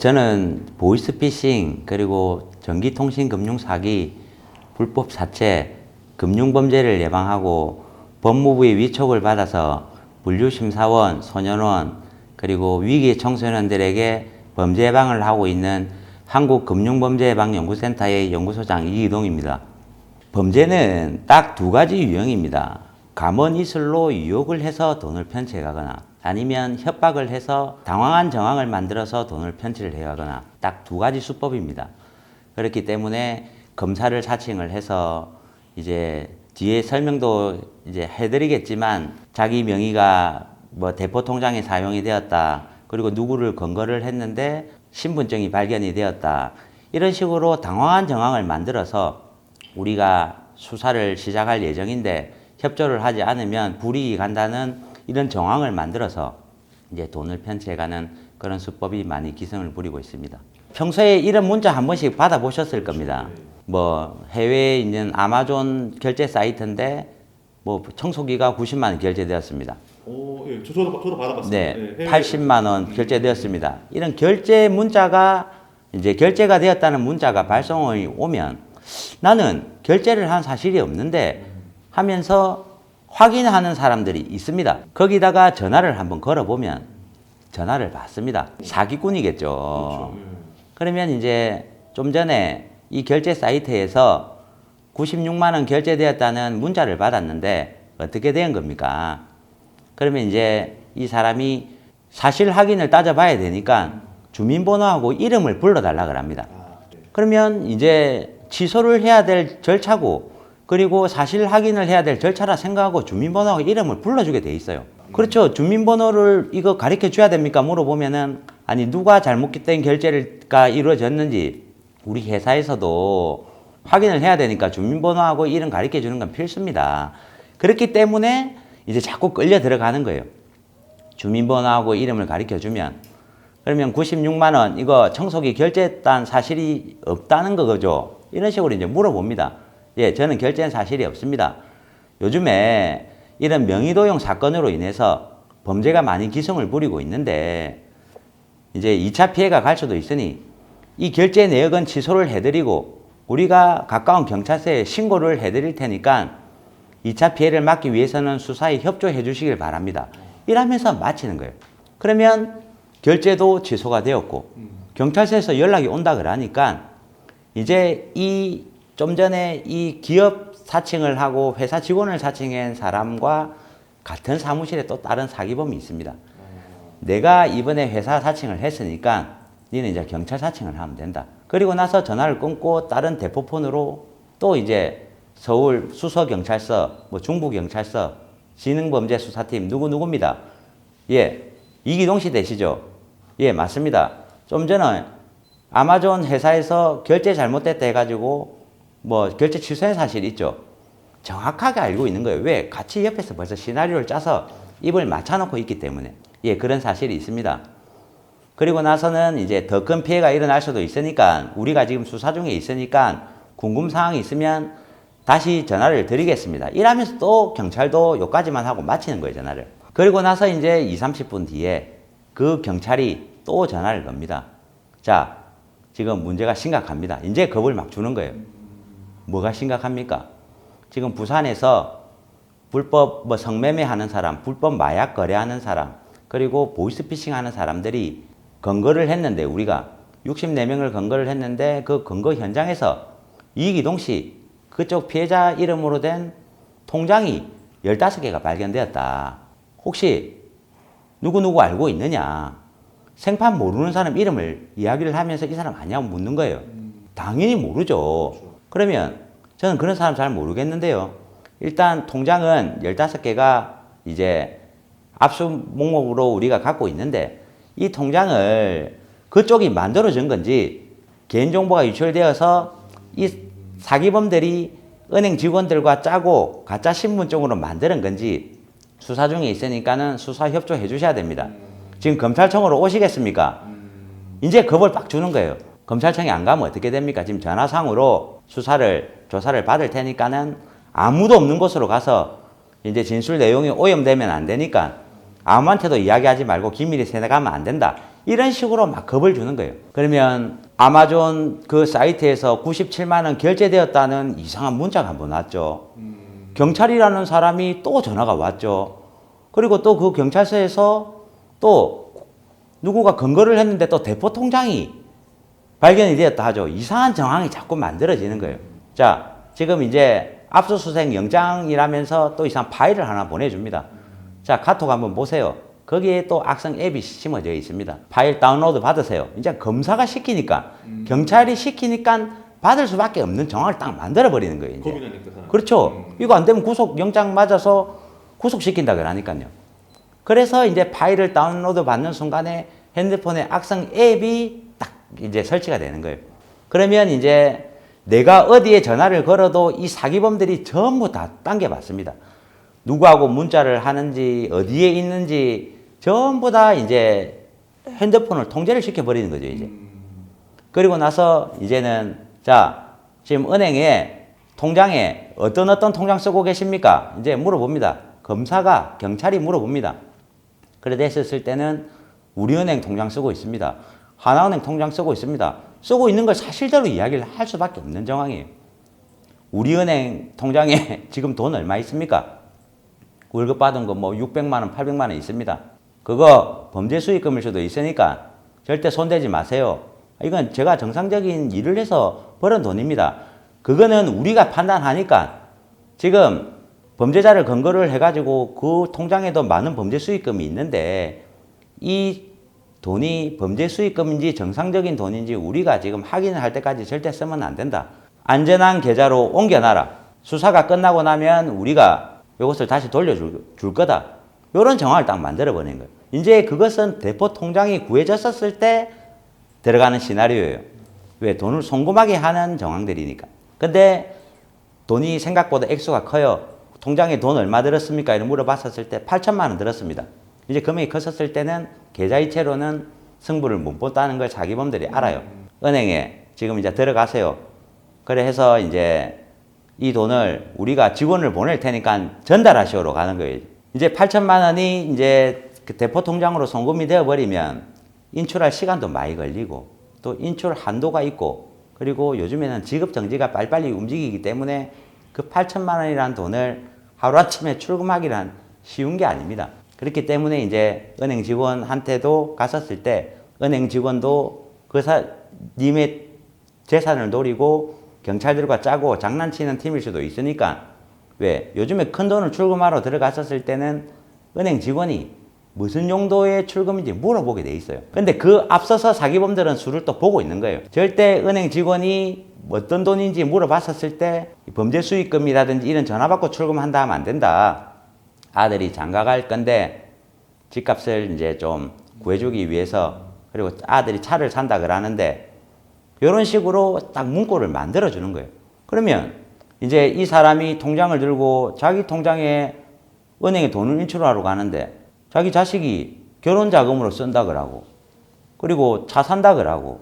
저는 보이스피싱 그리고 전기통신금융사기, 불법 사채, 금융범죄를 예방하고 법무부의 위촉을 받아서 분류심사원, 소년원 그리고 위기 청소년들에게 범죄 예방을 하고 있는 한국금융범죄예방연구센터의 연구소장 이기동입니다. 범죄는 딱 두 가지 유형입니다. 감언이슬로 유혹을 해서 돈을 편취해 가거나 아니면 협박을 해서 당황한 정황을 만들어서 돈을 편취를 해 가거나 딱 두 가지 수법입니다. 그렇기 때문에 검사를 사칭을 해서 이제 뒤에 설명도 이제 해드리겠지만 자기 명의가 뭐 대포통장에 사용이 되었다. 그리고 누구를 검거를 했는데 신분증이 발견이 되었다. 이런 식으로 당황한 정황을 만들어서 우리가 수사를 시작할 예정인데 협조를 하지 않으면 불이익이 간다는 이런 정황을 만들어서 이제 돈을 편취해가는 그런 수법이 많이 기승을 부리고 있습니다. 평소에 이런 문자 한 번씩 받아보셨을 겁니다. 뭐 해외에 있는 아마존 결제 사이트인데 뭐 청소기가 90만 원 결제되었습니다. 오, 예, 저도 받아봤습니다. 네, 예, 80만 원 결제되었습니다. 이런 결제 문자가 이제 결제가 되었다는 문자가 발송이 오면 나는 결제를 한 사실이 없는데 하면서 확인하는 사람들이 있습니다. 거기다가 전화를 한번 걸어보면 전화를 받습니다. 사기꾼이겠죠. 그렇죠. 예. 그러면 이제 좀 전에 이 결제 사이트에서 96만 원 결제되었다는 문자를 받았는데 어떻게 된 겁니까? 그러면 이제 이 사람이 사실 확인을 따져봐야 되니까 주민번호하고 이름을 불러달라 합니다. 네. 그러면 이제 취소를 해야 될 절차고 그리고 사실 확인을 해야 될 절차라 생각하고 주민번호하고 이름을 불러주게 돼 있어요. 그렇죠. 주민번호를 이거 가르쳐 줘야 됩니까? 물어보면은 아니 누가 잘못된 결제가 이루어졌는지 우리 회사에서도 확인을 해야 되니까 주민번호하고 이름 가르쳐 주는 건 필수입니다. 그렇기 때문에 이제 자꾸 끌려 들어가는 거예요. 주민번호하고 이름을 가르쳐 주면 그러면 96만 원 이거 청소기 결제했다는 사실이 없다는 거죠. 이런 식으로 이제 물어봅니다. 예, 저는 결제한 사실이 없습니다. 요즘에 이런 명의도용 사건으로 인해서 범죄가 많이 기승을 부리고 있는데 이제 2차 피해가 갈 수도 있으니 이 결제 내역은 취소를 해드리고 우리가 가까운 경찰서에 신고를 해드릴 테니까 2차 피해를 막기 위해서는 수사에 협조해 주시길 바랍니다. 이러면서 마치는 거예요. 그러면 결제도 취소가 되었고 경찰서에서 연락이 온다 그러니까 이제 이 좀 전에 이 기업 사칭을 하고 회사 직원을 사칭한 사람과 같은 사무실에 또 다른 사기범이 있습니다. 내가 이번에 회사 사칭을 했으니까 너는 이제 경찰 사칭을 하면 된다. 그리고 나서 전화를 끊고 다른 대포폰으로 또 이제 서울 수서경찰서, 뭐 중부경찰서, 지능범죄수사팀 누구누구입니다. 예, 이기동 씨 되시죠? 예, 맞습니다. 좀 전에 아마존 회사에서 결제 잘못됐다 해가지고 뭐 결제 취소한 사실 있죠? 정확하게 알고 있는 거예요. 왜? 같이 옆에서 벌써 시나리오를 짜서 입을 맞춰놓고 있기 때문에. 예, 그런 사실이 있습니다. 그리고 나서는 이제 더 큰 피해가 일어날 수도 있으니까 우리가 지금 수사 중에 있으니까 궁금사항이 있으면 다시 전화를 드리겠습니다. 이러면서 또 경찰도 요까지만 하고 마치는 거예요, 전화를. 그리고 나서 이제 20-30분 뒤에 그 경찰이 또 전화를 겁니다. 자, 지금 문제가 심각합니다. 이제 겁을 막 주는 거예요. 뭐가 심각합니까? 지금 부산에서 불법 뭐 성매매 하는 사람, 불법 마약 거래하는 사람, 그리고 보이스피싱 하는 사람들이 검거를 했는데 우리가 64명을 검거를 했는데 그 검거 현장에서 이기동 씨 그쪽 피해자 이름으로 된 통장이 15개가 발견되었다. 혹시 누구누구 알고 있느냐? 생판 모르는 사람 이름을 이야기를 하면서 이 사람 아냐고 묻는 거예요. 당연히 모르죠. 그러면 저는 그런 사람 잘 모르겠는데요. 일단 통장은 15개가 이제 압수 목록으로 우리가 갖고 있는데 이 통장을 그쪽이 만들어준 건지 개인정보가 유출되어서 이 사기범들이 은행 직원들과 짜고 가짜 신분증으로 만드는 건지 수사 중에 있으니까는 수사 협조해 주셔야 됩니다. 지금 검찰청으로 오시겠습니까? 이제 겁을 빡 주는 거예요. 검찰청에 안 가면 어떻게 됩니까? 지금 전화상으로 조사를 받을 테니까는 아무도 없는 곳으로 가서 이제 진술 내용이 오염되면 안 되니까 아무한테도 이야기하지 말고 기밀이 새나가면 안 된다. 이런 식으로 막 겁을 주는 거예요. 그러면 아마존 그 사이트에서 97만 원 결제되었다는 이상한 문자가 한번 왔죠. 경찰이라는 사람이 또 전화가 왔죠. 그리고 또 그 경찰서에서 또 누구가 검거를 했는데 또 대포 통장이 발견이 되었다 하죠. 이상한 정황이 자꾸 만들어지는 거예요. 자, 지금 이제 압수수색 영장이라면서 또 이상한 파일을 하나 보내줍니다. 자, 카톡 한번 보세요. 거기에 또 악성 앱이 심어져 있습니다. 파일 다운로드 받으세요. 이제 검사가 시키니까, 경찰이 시키니까 받을 수밖에 없는 정황을 딱 만들어버리는 거예요. 이제. 겁이 나니까 사람. 그렇죠. 이거 안 되면 구속 영장 맞아서 구속시킨다 그러니까요. 그래서 이제 파일을 다운로드 받는 순간에 핸드폰에 악성 앱이 딱 이제 설치가 되는 거예요. 그러면 이제 내가 어디에 전화를 걸어도 이 사기범들이 전부 다 당겨봤습니다. 누구하고 문자를 하는지, 어디에 있는지 전부 다 이제 핸드폰을 통제를 시켜버리는 거죠, 이제. 그리고 나서 이제는 자, 지금 은행에 통장에 어떤 통장 쓰고 계십니까? 이제 물어봅니다. 검사가, 경찰이 물어봅니다. 그래 됐었을 때는 우리은행 통장 쓰고 있습니다. 하나은행 통장 쓰고 있습니다. 쓰고 있는 걸 사실대로 이야기를 할 수밖에 없는 정황이에요. 우리은행 통장에 지금 돈 얼마 있습니까? 월급 받은 거 뭐 600만 원, 800만 원 있습니다. 그거 범죄 수익금일 수도 있으니까 절대 손대지 마세요. 이건 제가 정상적인 일을 해서 벌은 돈입니다. 그거는 우리가 판단하니까 지금 범죄자를 근거를 해가지고 그 통장에도 많은 범죄 수익금이 있는데 이 돈이 범죄 수익금인지 정상적인 돈인지 우리가 지금 확인을 할 때까지 절대 쓰면 안 된다. 안전한 계좌로 옮겨놔라. 수사가 끝나고 나면 우리가 이것을 다시 돌려줄 거다. 이런 정황을 딱 만들어버린 거예요. 이제 그것은 대포 통장이 구해졌었을 때 들어가는 시나리오예요. 왜? 돈을 송금하게 하는 정황들이니까. 근데 돈이 생각보다 액수가 커요. 통장에 돈 얼마 들었습니까? 이런 물어봤었을 때 8천만 원 들었습니다. 이제 금액이 컸었을 때는 계좌이체로는 승부를 못 본다는 걸 사기범들이 알아요. 은행에 지금 이제 들어가세요. 그래 해서 이제 이 돈을 우리가 직원을 보낼 테니까 전달하시오로 가는 거예요. 이제 8천만 원이 이제 그 대포 통장으로 송금이 되어버리면 인출할 시간도 많이 걸리고 또 인출 한도가 있고 그리고 요즘에는 지급 정지가 빨리빨리 움직이기 때문에 그 8천만 원이라는 돈을 하루아침에 출금하기란 쉬운 게 아닙니다. 그렇기 때문에 이제 은행 직원한테도 갔었을 때 은행 직원도 님의 재산을 노리고 경찰들과 짜고 장난치는 팀일 수도 있으니까 왜? 요즘에 큰 돈을 출금하러 들어갔었을 때는 은행 직원이 무슨 용도의 출금인지 물어보게 돼 있어요. 근데 그 앞서서 사기범들은 수를 또 보고 있는 거예요. 절대 은행 직원이 어떤 돈인지 물어봤었을 때 범죄 수익금이라든지 이런 전화 받고 출금한다 하면 안 된다. 아들이 장가 갈 건데 집값을 이제 좀 구해주기 위해서 그리고 아들이 차를 산다 그러는데 이런 식으로 딱 문구를 만들어 주는 거예요. 그러면 이제 이 사람이 통장을 들고 자기 통장에 은행에 돈을 인출하러 가는데 자기 자식이 결혼 자금으로 쓴다 그러고 그리고 차 산다 그러고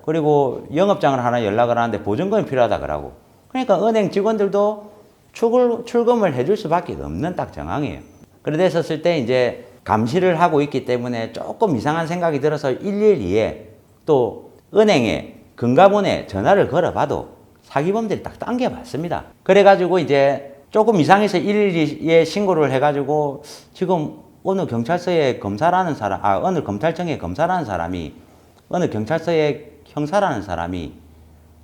그리고 영업장을 하나 연락을 하는데 보증금이 필요하다 그러고 그러니까 은행 직원들도 출금을 해줄 수밖에 없는 딱 정황이에요. 그랬었을 때 이제 감시를 하고 있기 때문에 조금 이상한 생각이 들어서 112에 또 은행에 금감원에 전화를 걸어봐도 사기범들이 딱 당겨봤습니다. 그래가지고 이제 조금 이상해서 112에 신고를 해가지고 지금 어느 경찰서에 검사라는 사람, 어느 검찰청에 검사라는 사람이 어느 경찰서에 형사라는 사람이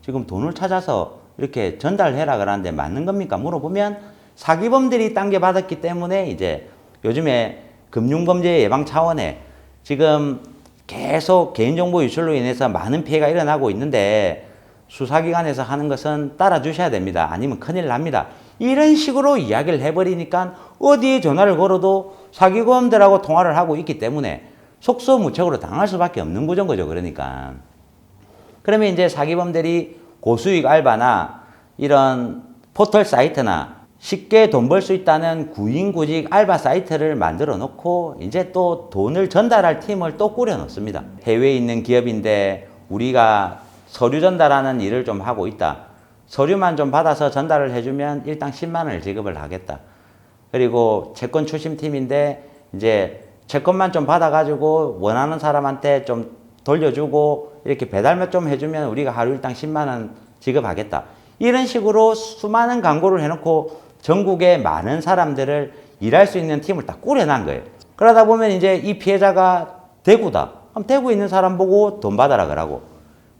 지금 돈을 찾아서 이렇게 전달해라 그러는데 맞는 겁니까? 물어보면 사기범들이 당겨받았기 때문에 이제 요즘에 금융범죄 예방 차원에 지금 계속 개인정보 유출로 인해서 많은 피해가 일어나고 있는데 수사기관에서 하는 것은 따라주셔야 됩니다. 아니면 큰일 납니다. 이런 식으로 이야기를 해버리니까 어디에 전화를 걸어도 사기범들하고 통화를 하고 있기 때문에 속수무책으로 당할 수밖에 없는 구조인 거죠. 그러니까. 그러면 이제 사기범들이 고수익 알바나 이런 포털 사이트나 쉽게 돈 벌 수 있다는 구인구직 알바 사이트를 만들어 놓고 이제 또 돈을 전달할 팀을 또 꾸려 놓습니다. 해외에 있는 기업인데 우리가 서류 전달하는 일을 좀 하고 있다. 서류만 좀 받아서 전달을 해주면 일당 10만 원을 지급을 하겠다. 그리고 채권 출심팀인데 이제 채권만 좀 받아가지고 원하는 사람한테 좀 돌려주고 이렇게 배달만 좀 해주면 우리가 하루 일당 10만 원 지급하겠다. 이런 식으로 수많은 광고를 해놓고 전국의 많은 사람들을 일할 수 있는 팀을 딱 꾸려난 거예요. 그러다 보면 이제 이 피해자가 대구다. 그럼 대구에 있는 사람 보고 돈 받아라 그러고,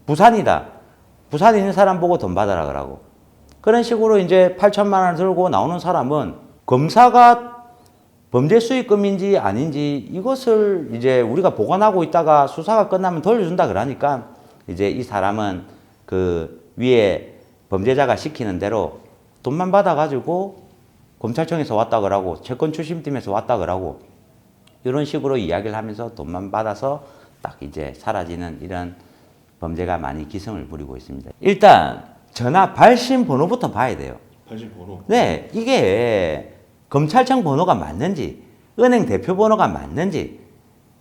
부산이다. 부산에 있는 사람 보고 돈 받아라 그러고, 그런 식으로 이제 8천만 원을 들고 나오는 사람은 검사가 범죄 수익금인지 아닌지 이것을 이제 우리가 보관하고 있다가 수사가 끝나면 돌려준다 그러니까 이제 이 사람은 그 위에 범죄자가 시키는 대로 돈만 받아가지고 검찰청에서 왔다 그러고 채권 추심팀에서 왔다 그러고 이런 식으로 이야기를 하면서 돈만 받아서 딱 이제 사라지는 이런 범죄가 많이 기승을 부리고 있습니다. 일단 전화 발신 번호부터 봐야 돼요. 발신 번호. 네, 이게 검찰청 번호가 맞는지, 은행 대표 번호가 맞는지.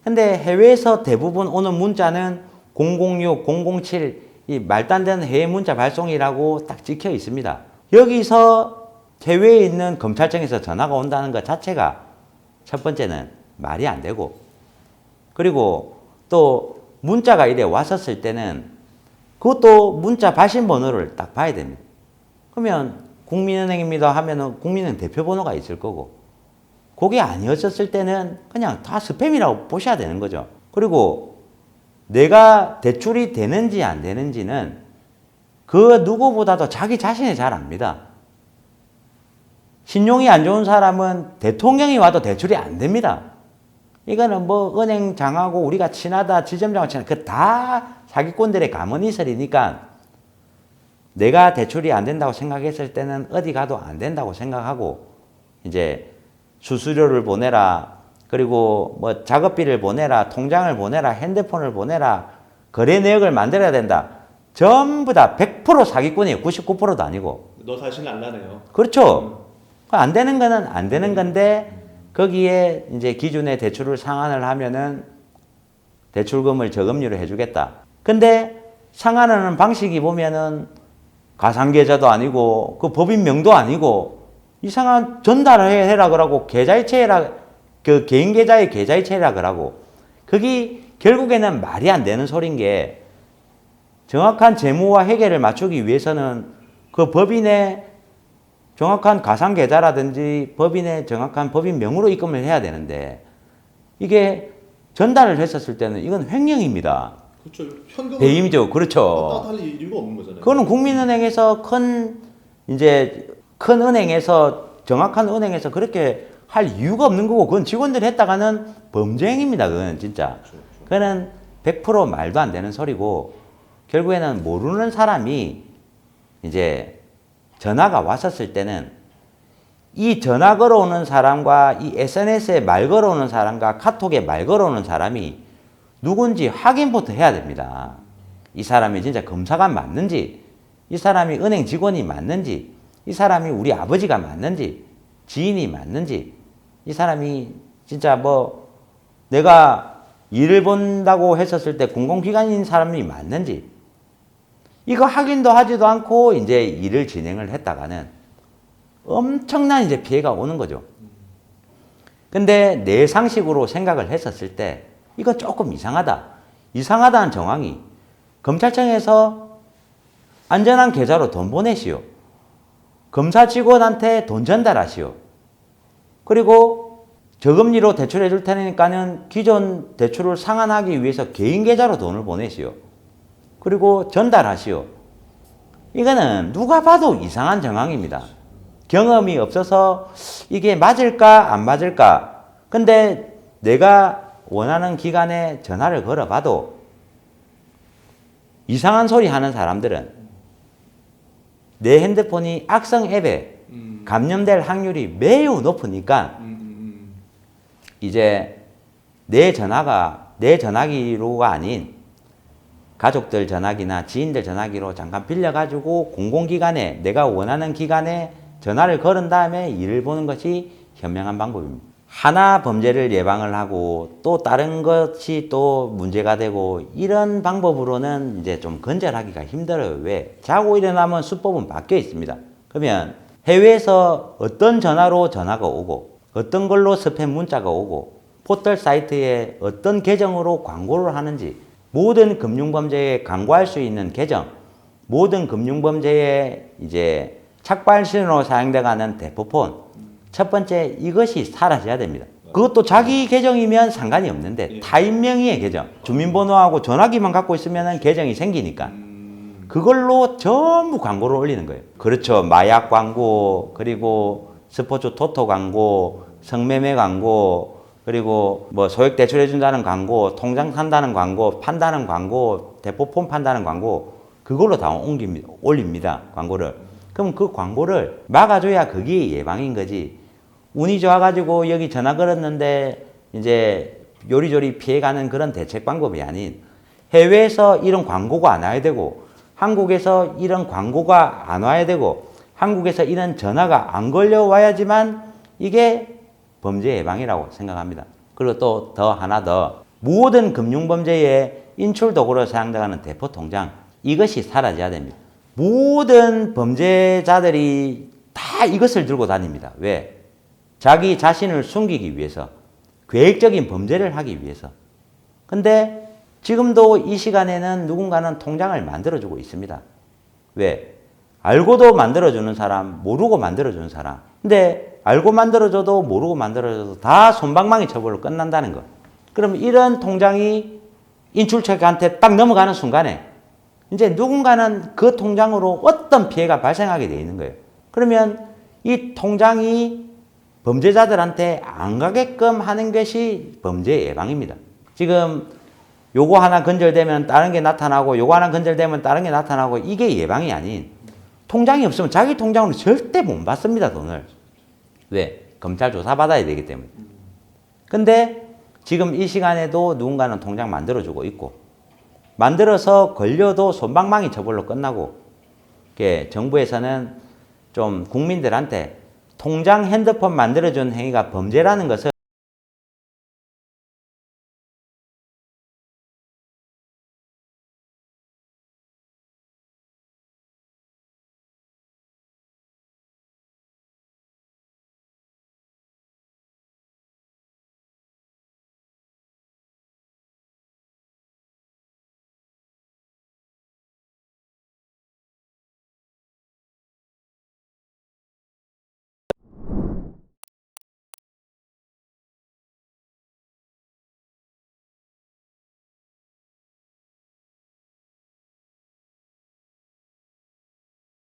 근데 해외에서 대부분 오는 문자는 006, 007, 이 말도 안 되는 해외 문자 발송이라고 딱 찍혀 있습니다. 여기서 해외에 있는 검찰청에서 전화가 온다는 것 자체가 첫 번째는 말이 안 되고, 그리고 또 문자가 이래 왔었을 때는 그것도 문자 발신 번호를 딱 봐야 됩니다. 그러면 국민은행입니다 하면은 국민은행 대표 번호가 있을 거고, 그게 아니었을 때는 그냥 다 스팸이라고 보셔야 되는 거죠. 그리고 내가 대출이 되는지 안 되는지는 그 누구보다도 자기 자신이 잘 압니다. 신용이 안 좋은 사람은 대통령이 와도 대출이 안 됩니다. 이거는 뭐 은행장하고 우리가 친하다, 지점장하고 친하다, 그 다 사기꾼들의 가문이설이니까 내가 대출이 안 된다고 생각했을 때는 어디 가도 안 된다고 생각하고 이제 수수료를 보내라, 그리고 뭐 작업비를 보내라, 통장을 보내라, 핸드폰을 보내라, 거래 내역을 만들어야 된다. 전부 다 100% 사기꾼이에요. 99%도 아니고. 너 자신을 알라네요. 그렇죠. 안 되는 거는 안 되는 건데 거기에 이제 기준의 대출을 상환을 하면은 대출금을 저금리로 해주겠다. 근데 상환하는 방식이 보면은 가상계좌도 아니고 그 법인명도 아니고 이상한 전달을 해라 그러고 계좌이체해라, 그 개인 계좌의 계좌이체해라 그러고, 그게 결국에는 말이 안 되는 소린 게 정확한 재무와 회계를 맞추기 위해서는 그 법인의 정확한 가상계좌라든지 법인의 정확한 법인명으로 입금을 해야 되는데 이게 전달을 했었을 때는 이건 횡령입니다. 그렇죠. 현금을 배임이죠. 그렇죠. 할 이유가 없는 거잖아요. 그거는 국민은행에서 큰 은행에서 정확한 은행에서 그렇게 할 이유가 없는 거고, 그건 직원들이 했다가는 범죄 행위입니다. 그건 진짜. 그거는 100% 말도 안 되는 소리고, 결국에는 모르는 사람이 이제 전화가 왔었을 때는 이 전화 걸어오는 사람과 이 SNS에 말 걸어오는 사람과 카톡에 말 걸어오는 사람이 누군지 확인부터 해야 됩니다. 이 사람이 진짜 검사가 맞는지, 이 사람이 은행 직원이 맞는지, 이 사람이 우리 아버지가 맞는지, 지인이 맞는지, 이 사람이 진짜 뭐 내가 일을 본다고 했었을 때 공공기관인 사람이 맞는지, 이거 확인도 하지도 않고 이제 일을 진행을 했다가는 엄청난 이제 피해가 오는 거죠. 근데 내 상식으로 생각을 했었을 때 이거 조금 이상하다. 이상하다는 정황이 검찰청에서 안전한 계좌로 돈 보내시오. 검사 직원한테 돈 전달하시오. 그리고 저금리로 대출해 줄 테니까는 기존 대출을 상환하기 위해서 개인 계좌로 돈을 보내시오. 그리고 전달하시오. 이거는 누가 봐도 이상한 정황입니다. 경험이 없어서 이게 맞을까 안 맞을까. 근데 내가 원하는 기간에 전화를 걸어봐도 이상한 소리 하는 사람들은 내 핸드폰이 악성 앱에 감염될 확률이 매우 높으니까 이제 내 전화가 내 전화기로가 아닌 가족들 전화기나 지인들 전화기로 잠깐 빌려가지고 공공기관에 내가 원하는 기간에 전화를 걸은 다음에 일을 보는 것이 현명한 방법입니다. 하나 범죄를 예방을 하고 또 다른 것이 또 문제가 되고 이런 방법으로는 이제 좀 건절하기가 힘들어요. 왜? 자고 일어나면 수법은 바뀌어 있습니다. 그러면 해외에서 어떤 전화로 전화가 오고 어떤 걸로 스팸 문자가 오고 포털 사이트에 어떤 계정으로 광고를 하는지, 모든 금융범죄에 광고할 수 있는 계정, 모든 금융범죄에 이제 착발신으로 사용돼가는 대포폰, 첫 번째 이것이 사라져야 됩니다. 그것도 자기 계정이면 상관이 없는데 타인 명의의 계정, 주민번호하고 전화기만 갖고 있으면 계정이 생기니까 그걸로 전부 광고를 올리는 거예요. 그렇죠. 마약 광고, 그리고 스포츠 토토 광고, 성매매 광고, 그리고 뭐 소액 대출해준다는 광고, 통장 산다는 광고, 판다는 광고, 대포폰 판다는 광고, 그걸로 다 올립니다. 광고를. 그럼 그 광고를 막아줘야 그게 예방인 거지. 운이 좋아가지고 여기 전화 걸었는데 이제 요리조리 피해가는 그런 대책 방법이 아닌, 해외에서 이런 광고가 안 와야 되고, 한국에서 이런 광고가 안 와야 되고, 한국에서 이런 전화가 안 걸려와야지만 이게 범죄 예방이라고 생각합니다. 그리고 또 더 하나 더, 모든 금융범죄의 인출 도구로 사용되는 대포통장, 이것이 사라져야 됩니다. 모든 범죄자들이 다 이것을 들고 다닙니다. 왜? 자기 자신을 숨기기 위해서, 계획적인 범죄를 하기 위해서. 근데 지금도 이 시간에는 누군가는 통장을 만들어주고 있습니다. 왜? 알고도 만들어주는 사람, 모르고 만들어주는 사람. 근데 알고 만들어줘도 모르고 만들어줘도 다 솜방망이 처벌로 끝난다는 거. 그럼 이런 통장이 인출처한테 딱 넘어가는 순간에 이제 누군가는 그 통장으로 어떤 피해가 발생하게 돼 있는 거예요. 그러면 이 통장이 범죄자들한테 안 가게끔 하는 것이 범죄 예방입니다. 지금 요거 하나 건절되면 다른 게 나타나고, 요거 하나 건절되면 다른 게 나타나고, 이게 예방이 아닌, 통장이 없으면 자기 통장으로 절대 못 받습니다, 돈을. 왜? 검찰 조사 받아야 되기 때문에. 근데 지금 이 시간에도 누군가는 통장 만들어주고 있고, 만들어서 걸려도 솜방망이 처벌로 끝나고, 정부에서는 좀 국민들한테 통장 핸드폰 만들어준 행위가 범죄라는 것을